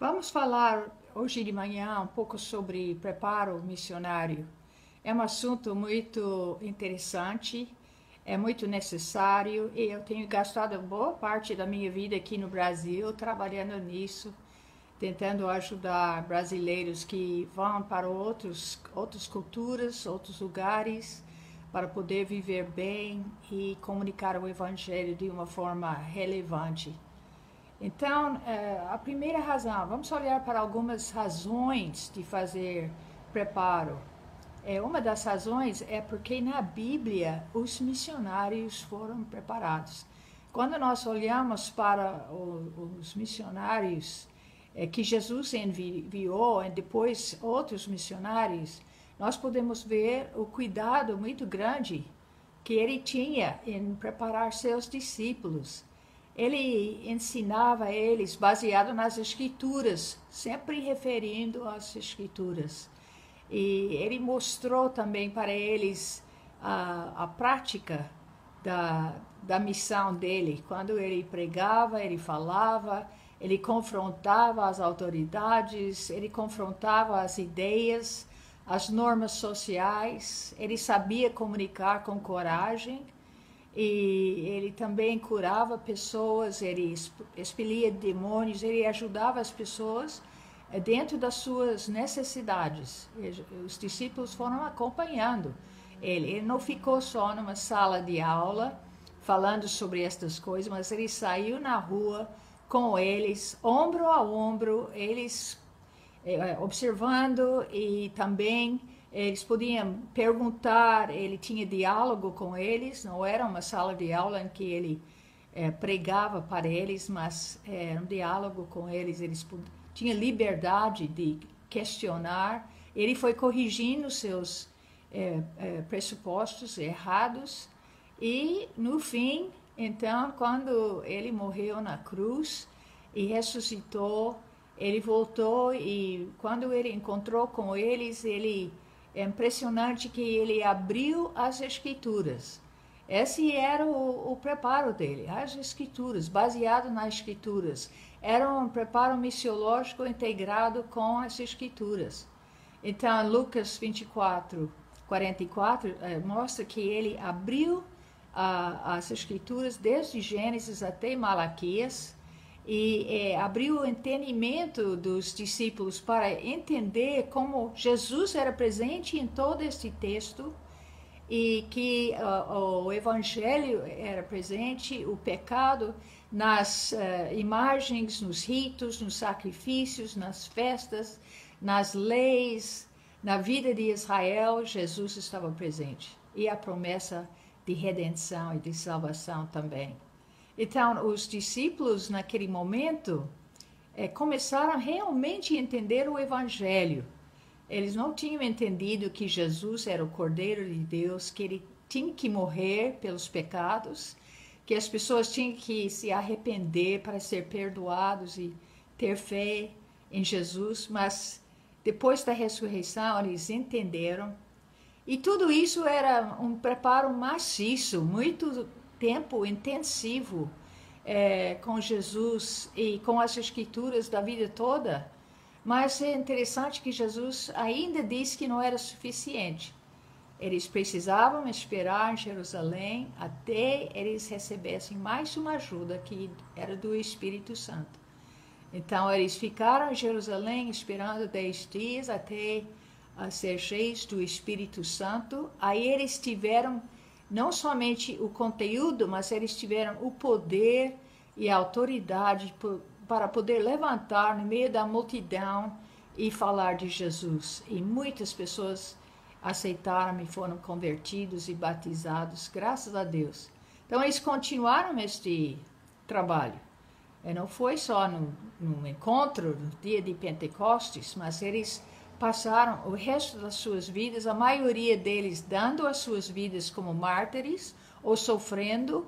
Vamos falar hoje de manhã um pouco sobre preparo missionário. É um assunto muito interessante, é muito necessário e eu tenho gastado boa parte da minha vida aqui no Brasil trabalhando nisso, tentando ajudar brasileiros que vão para outras culturas, outros lugares, para poder viver bem e comunicar o Evangelho de uma forma relevante. Então, a primeira razão, vamos olhar para algumas razões de fazer preparo. Uma das razões é porque na Bíblia os missionários foram preparados. Quando nós olhamos para os missionários que Jesus enviou e depois outros missionários, nós podemos ver o cuidado muito grande que ele tinha em preparar seus discípulos. Ele ensinava eles baseado nas escrituras, sempre referindo às escrituras. E ele mostrou também para eles a prática da missão dele. Quando ele pregava, ele falava, ele confrontava as autoridades, ele confrontava as ideias, as normas sociais, ele sabia comunicar com coragem. E ele também curava pessoas, ele expelia demônios, ele ajudava as pessoas dentro das suas necessidades. Os discípulos foram acompanhando ele. Ele não ficou só numa sala de aula falando sobre estas coisas, mas ele saiu na rua com eles, ombro a ombro, eles observando e também eles podiam perguntar, ele tinha diálogo com eles, não era uma sala de aula em que ele pregava para eles, mas era um diálogo com eles, tinham liberdade de questionar. Ele foi corrigindo seus pressupostos errados e, no fim, então, quando ele morreu na cruz e ressuscitou, ele voltou e quando ele encontrou com eles, é impressionante que ele abriu as escrituras. Esse era o preparo dele, as escrituras, baseado nas escrituras. Era um preparo missiológico integrado com as escrituras. Então, Lucas 24:44 mostra que ele abriu as escrituras desde Gênesis até Malaquias, e abriu o entendimento dos discípulos para entender como Jesus era presente em todo este texto e que o Evangelho era presente, o pecado, nas imagens, nos ritos, nos sacrifícios, nas festas, nas leis, na vida de Israel, Jesus estava presente. E a promessa de redenção e de salvação também. Então, os discípulos, naquele momento, começaram realmente a entender o Evangelho. Eles não tinham entendido que Jesus era o Cordeiro de Deus, que ele tinha que morrer pelos pecados, que as pessoas tinham que se arrepender para ser perdoados e ter fé em Jesus. Mas, depois da ressurreição, eles entenderam. E tudo isso era um preparo maciço, muito tempo intensivo com Jesus e com as escrituras da vida toda, mas é interessante que Jesus ainda disse que não era suficiente. Eles precisavam esperar em Jerusalém até eles recebessem mais uma ajuda que era do Espírito Santo. Então eles ficaram em Jerusalém esperando 10 dias até ser cheios do Espírito Santo. Aí eles tiveram não somente o conteúdo, mas eles tiveram o poder e a autoridade para poder levantar no meio da multidão e falar de Jesus. E muitas pessoas aceitaram e foram convertidos e batizados, graças a Deus. Então eles continuaram este trabalho. Não foi só no encontro, no dia de Pentecostes, mas eles passaram o resto das suas vidas, a maioria deles dando as suas vidas como mártires ou sofrendo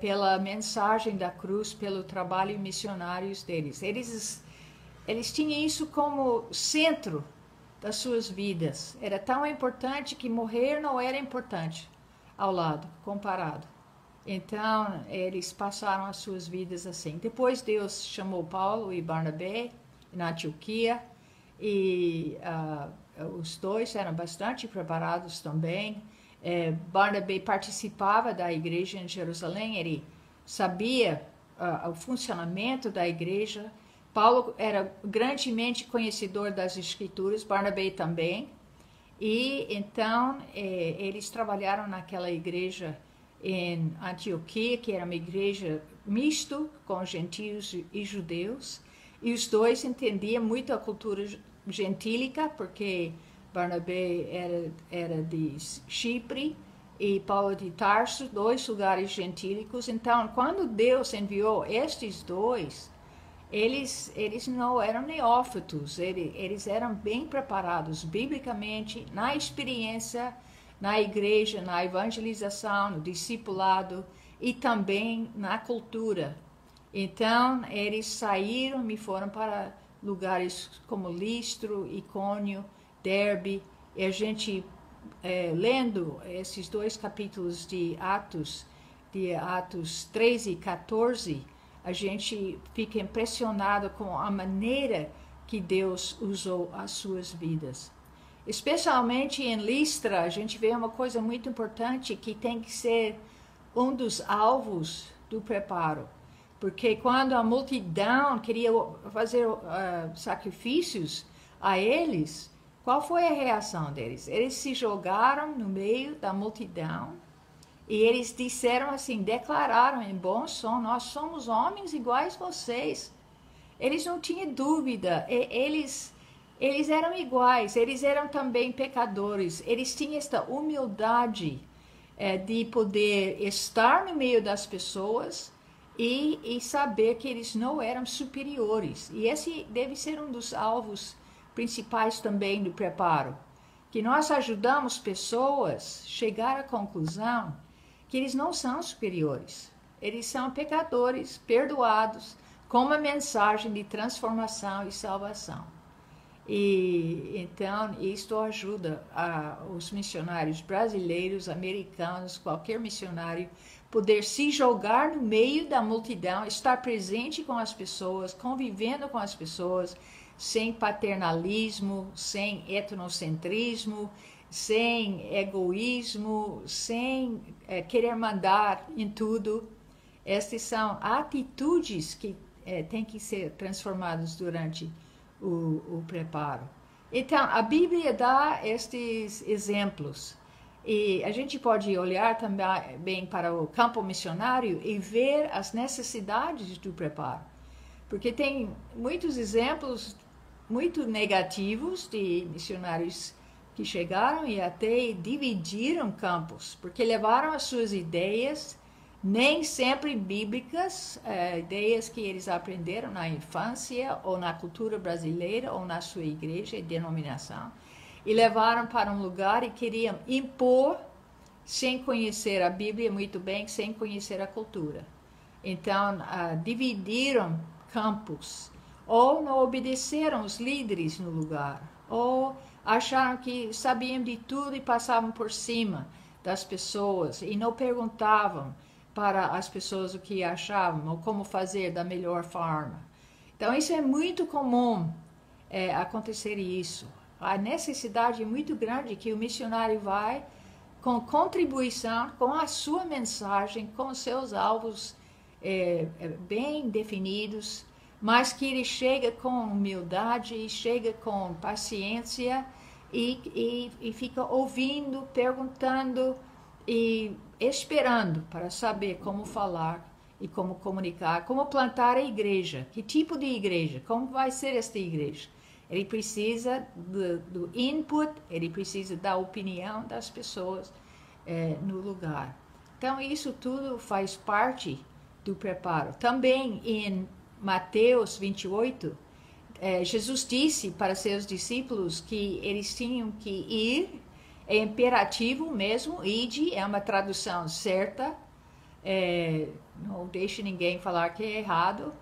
pela mensagem da cruz, pelo trabalho missionário deles. Eles tinham isso como centro das suas vidas. Era tão importante que morrer não era importante ao lado, comparado. Então, eles passaram as suas vidas assim. Depois Deus chamou Paulo e Barnabé na Antioquia, e os dois eram bastante preparados também. Barnabé participava da igreja em Jerusalém, ele sabia o funcionamento da igreja. Paulo era grandemente conhecedor das Escrituras, Barnabé também, e então eles trabalharam naquela igreja em Antioquia, que era uma igreja misto com gentios e judeus, e os dois entendiam muito a cultura gentílica, porque Barnabé era de Chipre e Paulo de Tarso, dois lugares gentílicos. Então, quando Deus enviou estes dois, eles não eram neófitos, eles eram bem preparados biblicamente, na experiência, na igreja, na evangelização, no discipulado e também na cultura. Então, eles saíram e foram para lugares como Listro, Icônio, Derbe, e a gente, lendo esses dois capítulos de Atos 13 e 14, a gente fica impressionado com a maneira que Deus usou as suas vidas. Especialmente em Listra, a gente vê uma coisa muito importante que tem que ser um dos alvos do preparo. Porque quando a multidão queria fazer sacrifícios a eles, qual foi a reação deles? Eles se jogaram no meio da multidão e eles disseram assim, declararam em bom som, nós somos homens iguais a vocês. Eles não tinham dúvida, eles eram iguais, eles eram também pecadores, eles tinham esta humildade de poder estar no meio das pessoas e saber que eles não eram superiores. E esse deve ser um dos alvos principais também do preparo, que nós ajudamos pessoas a chegar à conclusão que eles não são superiores, eles são pecadores, perdoados, com uma mensagem de transformação e salvação. E então isto ajuda os missionários brasileiros, americanos, qualquer missionário, poder se jogar no meio da multidão, estar presente com as pessoas, convivendo com as pessoas, sem paternalismo, sem etnocentrismo, sem egoísmo, sem querer mandar em tudo. Estas são atitudes que têm que ser transformadas durante o preparo. Então, a Bíblia dá estes exemplos. E a gente pode olhar também para o campo missionário e ver as necessidades do preparo. Porque tem muitos exemplos muito negativos de missionários que chegaram e até dividiram campos, porque levaram as suas ideias, nem sempre bíblicas, ideias que eles aprenderam na infância, ou na cultura brasileira, ou na sua igreja e denominação, e levaram para um lugar e queriam impor, sem conhecer a Bíblia muito bem, sem conhecer a cultura. Então, dividiram campos, ou não obedeceram os líderes no lugar, ou acharam que sabiam de tudo e passavam por cima das pessoas e não perguntavam para as pessoas o que achavam ou como fazer da melhor forma. Então, isso é muito comum acontecer isso. A necessidade é muito grande que o missionário vai com contribuição, com a sua mensagem, com os seus alvos bem definidos, mas que ele chega com humildade, chega com paciência e fica ouvindo, perguntando e esperando para saber como falar e como comunicar, como plantar a igreja, que tipo de igreja, como vai ser esta igreja. Ele precisa do input, ele precisa da opinião das pessoas no lugar. Então, isso tudo faz parte do preparo. Também em Mateus 28, Jesus disse para seus discípulos que eles tinham que ir, é imperativo mesmo, ide, é uma tradução certa, não deixe ninguém falar que é errado,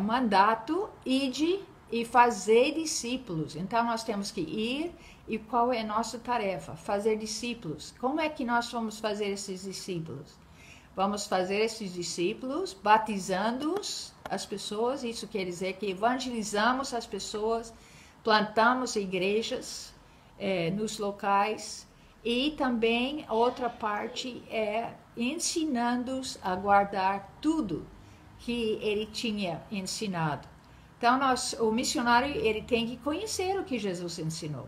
mandato, ide e fazer discípulos. Então nós temos que ir, e qual é a nossa tarefa? Fazer discípulos. Como é que nós vamos fazer esses discípulos? Vamos fazer esses discípulos batizando-os as pessoas, isso quer dizer que evangelizamos as pessoas, plantamos igrejas nos locais, e também outra parte é ensinando-os a guardar tudo que ele tinha ensinado. Então, o missionário ele tem que conhecer o que Jesus ensinou.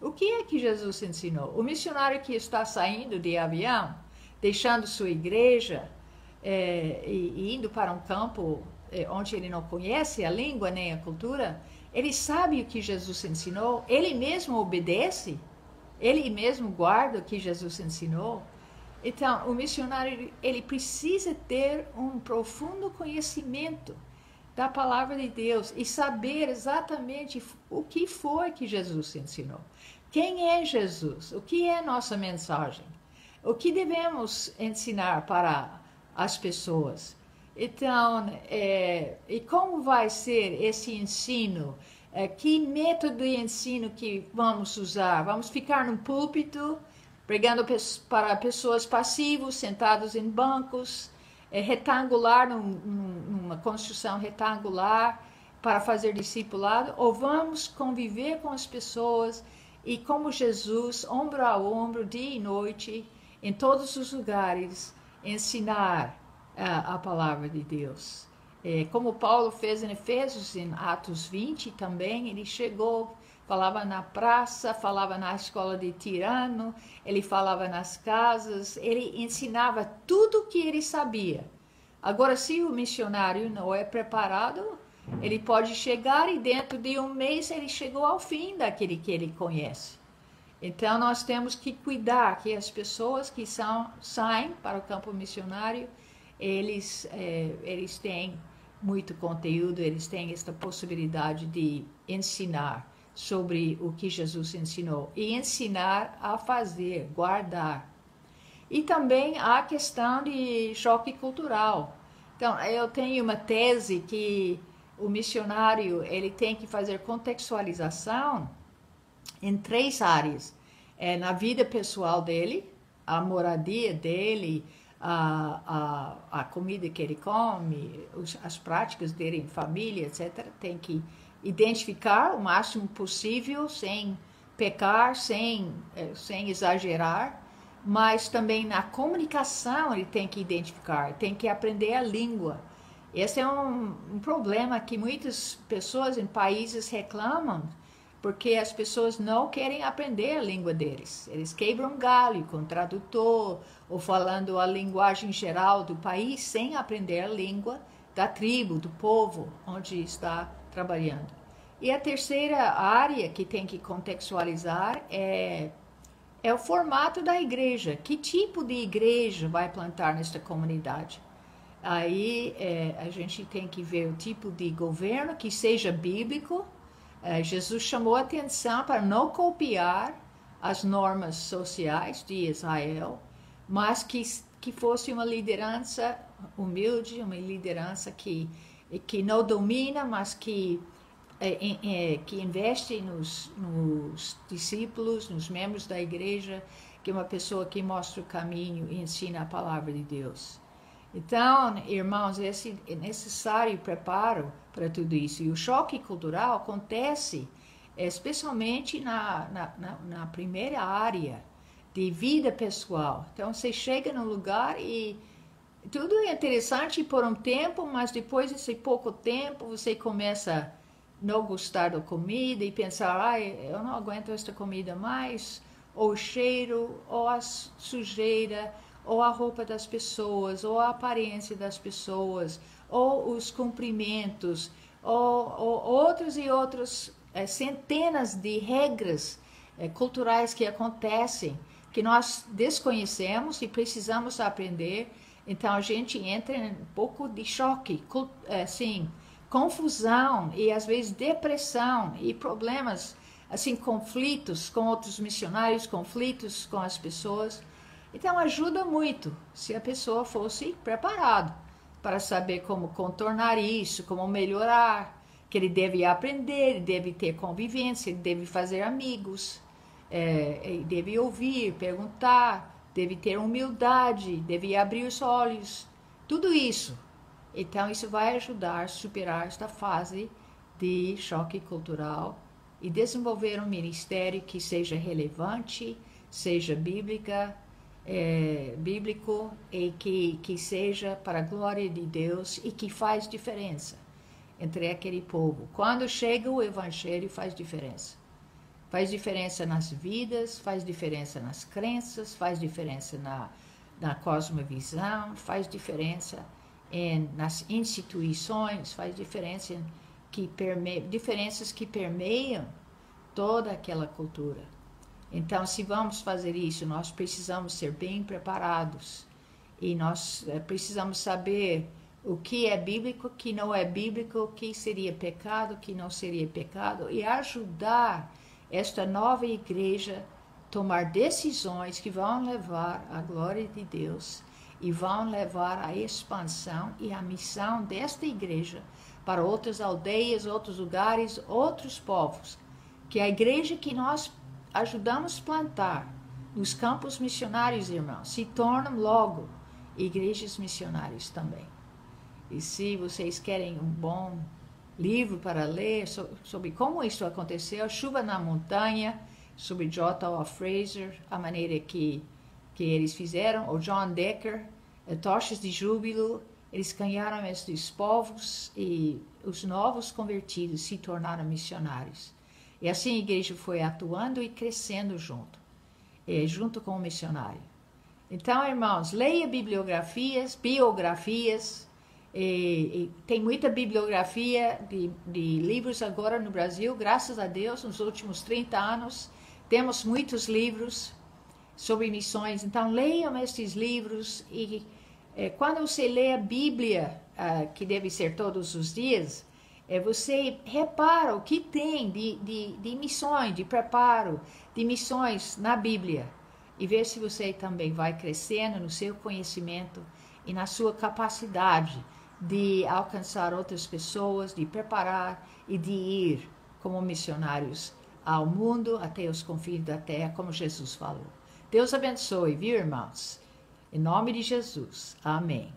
O que é que Jesus ensinou? O missionário que está saindo de avião, deixando sua igreja e indo para um campo onde ele não conhece a língua nem a cultura, ele sabe o que Jesus ensinou, ele mesmo obedece, ele mesmo guarda o que Jesus ensinou. Então, o missionário ele precisa ter um profundo conhecimento da palavra de Deus e saber exatamente o que foi que Jesus ensinou. Quem é Jesus? O que é nossa mensagem? O que devemos ensinar para as pessoas? Então, e como vai ser esse ensino? Que método de ensino que vamos usar? Vamos ficar no púlpito, pregando para pessoas passivas, sentados em bancos, retangular, numa construção retangular, para fazer discipulado? Ou vamos conviver com as pessoas e, como Jesus, ombro a ombro, dia e noite, em todos os lugares, ensinar a palavra de Deus? Como Paulo fez em Efésios, em Atos 20 também, ele chegou, falava na praça, falava na escola de Tirano, ele falava nas casas, ele ensinava tudo o que ele sabia. Agora, se o missionário não é preparado, ele pode chegar e dentro de um mês ele chegou ao fim daquele que ele conhece. Então, nós temos que cuidar que as pessoas que saem para o campo missionário, eles têm muito conteúdo, eles têm esta possibilidade de ensinar sobre o que Jesus ensinou e ensinar a fazer, guardar. E também a questão de choque cultural. Então, eu tenho uma tese que o missionário ele tem que fazer contextualização em 3 áreas. Na vida pessoal dele, a moradia dele, a comida que ele come, as práticas dele em família, etc. Tem que identificar o máximo possível, sem pecar, sem exagerar, mas também na comunicação ele tem que identificar, tem que aprender a língua. Esse é um problema que muitas pessoas em países reclamam, porque as pessoas não querem aprender a língua deles. Eles quebram galho com tradutor ou falando a linguagem geral do país sem aprender a língua da tribo, do povo onde está trabalhando. E a terceira área que tem que contextualizar é o formato da igreja. Que tipo de igreja vai plantar nesta comunidade? Aí a gente tem que ver o tipo de governo que seja bíblico. Jesus chamou a atenção para não copiar as normas sociais de Israel, mas que fosse uma liderança humilde, uma liderança que não domina, mas que investe nos discípulos, nos membros da igreja, que é uma pessoa que mostra o caminho e ensina a palavra de Deus. Então, irmãos, é necessário preparo para tudo isso. E o choque cultural acontece especialmente na primeira área de vida pessoal. Então, você chega num lugar e tudo é interessante por um tempo, mas depois desse pouco tempo você começa a não gostar da comida e pensar, eu não aguento esta comida mais, ou o cheiro, ou a sujeira, ou a roupa das pessoas, ou a aparência das pessoas, ou os cumprimentos, ou outros e outros centenas de regras culturais que acontecem, que nós desconhecemos e precisamos aprender. Então a gente entra em um pouco de choque, assim, confusão e às vezes depressão e problemas, assim, conflitos com outros missionários, conflitos com as pessoas. Então ajuda muito se a pessoa fosse preparada para saber como contornar isso, como melhorar, que ele deve aprender, ele deve ter convivência, ele deve fazer amigos, ele deve ouvir, perguntar, deve ter humildade, deve abrir os olhos, tudo isso Então, isso vai ajudar a superar esta fase de choque cultural e desenvolver um ministério que seja relevante, seja bíblico e que seja para a glória de Deus e que faz diferença entre aquele povo. Quando chega o Evangelho, faz diferença. Faz diferença nas vidas, faz diferença nas crenças, faz diferença na cosmovisão, faz diferença nas instituições, faz diferença diferenças que permeiam toda aquela cultura. Então, se vamos fazer isso, nós precisamos ser bem preparados e nós precisamos saber o que é bíblico, o que não é bíblico, o que seria pecado, o que não seria pecado e ajudar esta nova igreja a tomar decisões que vão levar à glória de Deus e vão levar à expansão e à missão desta igreja para outras aldeias, outros lugares, outros povos. Que a igreja que nós ajudamos a plantar nos campos missionários, irmãos, se tornam logo igrejas missionárias também. E se vocês querem um bom livro para ler sobre como isso aconteceu, Chuva na Montanha, sobre J.O. Fraser, a maneira que eles fizeram, o John Decker, Tochas de Júbilo, eles ganharam esses povos e os novos convertidos se tornaram missionários. E assim a igreja foi atuando e crescendo junto com o missionário. Então, irmãos, leia biografias, tem muita bibliografia de livros agora no Brasil, graças a Deus, nos últimos 30 anos, temos muitos livros sobre missões. Então, leiam estes livros e quando você lê a Bíblia, que deve ser todos os dias, você repara o que tem de missões, de preparo, de missões na Bíblia. E ver se você também vai crescendo no seu conhecimento e na sua capacidade de alcançar outras pessoas, de preparar e de ir como missionários ao mundo, até os confins da terra, como Jesus falou. Deus abençoe, viu, irmãos? Em nome de Jesus. Amém.